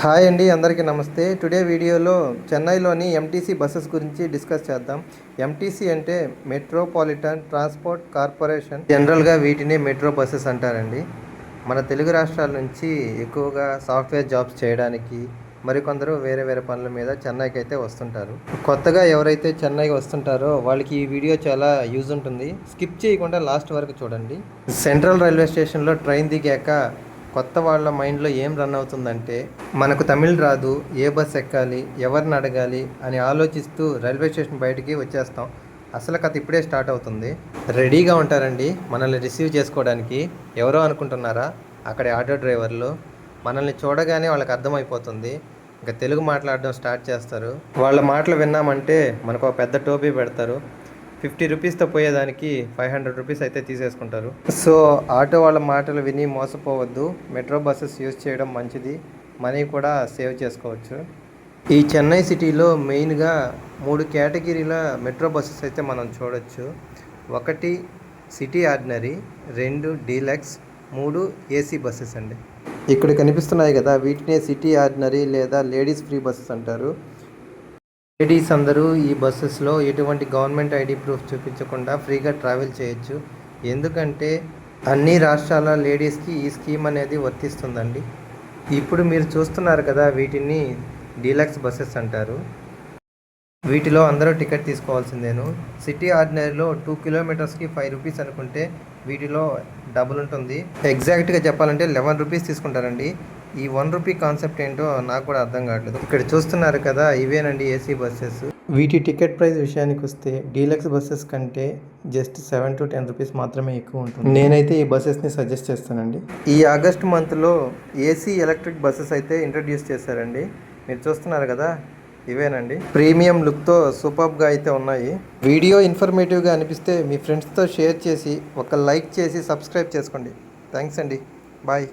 Hi అండి, అందరికీ నమస్తే. టుడే వీడియోలో చెన్నైలోని ఎంటీసీ బస్సెస్ గురించి డిస్కస్ చేద్దాం. ఎంటీసీ అంటే మెట్రోపాలిటన్ ట్రాన్స్పోర్ట్ కార్పొరేషన్. జనరల్గా వీటిని మెట్రో బస్సెస్ అంటారండి. మన తెలుగు రాష్ట్రాల నుంచి ఎక్కువగా సాఫ్ట్వేర్ జాబ్స్ చేయడానికి, మరికొందరు వేరే వేరే పనుల మీద చెన్నైకి అయితే వస్తుంటారు. కొత్తగా ఎవరైతే చెన్నైకి వస్తుంటారో వాళ్ళకి ఈ వీడియో చాలా యూజ్ ఉంటుంది. స్కిప్ చేయకుండా లాస్ట్ వరకు చూడండి. సెంట్రల్ రైల్వే స్టేషన్లో ట్రైన్ దిగాక కొత్త వాళ్ళ మైండ్లో ఏం రన్ అవుతుందంటే, మనకు తమిళ్ రాదు, ఏ బస్ ఎక్కాలి, ఎవరిని అడగాలి అని ఆలోచిస్తూ రైల్వే స్టేషన్ బయటికి వచ్చేస్తాం. అసలు కథ ఇప్పుడే స్టార్ట్ అవుతుంది. రెడీగా ఉంటారండి మనల్ని రిసీవ్ చేసుకోవడానికి. ఎవరో అనుకుంటున్నారా? అక్కడే ఆటో డ్రైవర్లు. మనల్ని చూడగానే వాళ్ళకి అర్థమైపోతుంది. ఇంకా తెలుగు మాట్లాడడం స్టార్ట్ చేస్తారు. వాళ్ళ మాటలు విన్నామంటే మనకు ఒక పెద్ద టోపీ పెడతారు. 50 రూపీస్తో పోయేదానికి 500 రూపీస్ అయితే తీసేసుకుంటారు. సో ఆటో వాళ్ళ మాటలు విని మోసపోవద్దు. మెట్రో బస్సెస్ యూజ్ చేయడం మంచిది. మనీ కూడా సేవ్ చేసుకోవచ్చు. ఈ చెన్నై సిటీలో మెయిన్గా 3 కేటగిరీల మెట్రో బస్సెస్ అయితే మనం చూడొచ్చు. 1 city ordinary, 2 deluxe, 3 AC buses అండి. ఇక్కడ కనిపిస్తున్నాయి కదా, వీటినే సిటీ ఆర్డినరీ లేదా లేడీస్ ఫ్రీ బస్సెస్ అంటారు. లేడీస్ అందరూ ఈ బస్సెస్లో ఎటువంటి గవర్నమెంట్ ఐడి ప్రూఫ్ చూపించకుండా ఫ్రీగా ట్రావెల్ చేయొచ్చు. ఎందుకంటే అన్ని రాష్ట్రాల లేడీస్కి ఈ స్కీమ్ అనేది వర్తిస్తుందండి. ఇప్పుడు మీరు చూస్తున్నారు కదా, వీటిని డీలక్స్ బస్సెస్ అంటారు. వీటిలో అందరూ టికెట్ తీసుకోవాల్సిందేను. సిటీ ఆర్డినరీలో 2 కిలోమీటర్స్కి 5 రూపీస్ అనుకుంటే, వీటిలో డబుల్ ఉంటుంది. ఎగ్జాక్ట్గా చెప్పాలంటే 11 రూపీస్ తీసుకుంటారండి. ఈ 1 రూపీ కాన్సెప్ట్ ఏంటో నాకు కూడా అర్థం కావట్లేదు. ఇక్కడ చూస్తున్నారు కదా, ఇవేనండి ఏసీ బస్సెస్. వీటి టికెట్ ప్రైస్ విషయానికి వస్తే డీలక్స్ బస్సెస్ కంటే జస్ట్ 7 to 10 రూపీస్ మాత్రమే ఎక్కువ ఉంటుంది. నేనైతే ఈ బస్సెస్ని సజెస్ట్ చేస్తానండి. ఈ ఆగస్ట్ మంత్లో ఏసీ ఎలక్ట్రిక్ బస్సెస్ అయితే ఇంట్రడ్యూస్ చేశారండి. మీరు చూస్తున్నారు కదా, ఇవేనండి. ప్రీమియం లుక్తో సూపర్గా అయితే ఉన్నాయి. వీడియో ఇన్ఫర్మేటివ్గా అనిపిస్తే మీ ఫ్రెండ్స్తో షేర్ చేసి ఒక లైక్ చేసి సబ్స్క్రైబ్ చేసుకోండి. థ్యాంక్స్ అండి. బాయ్.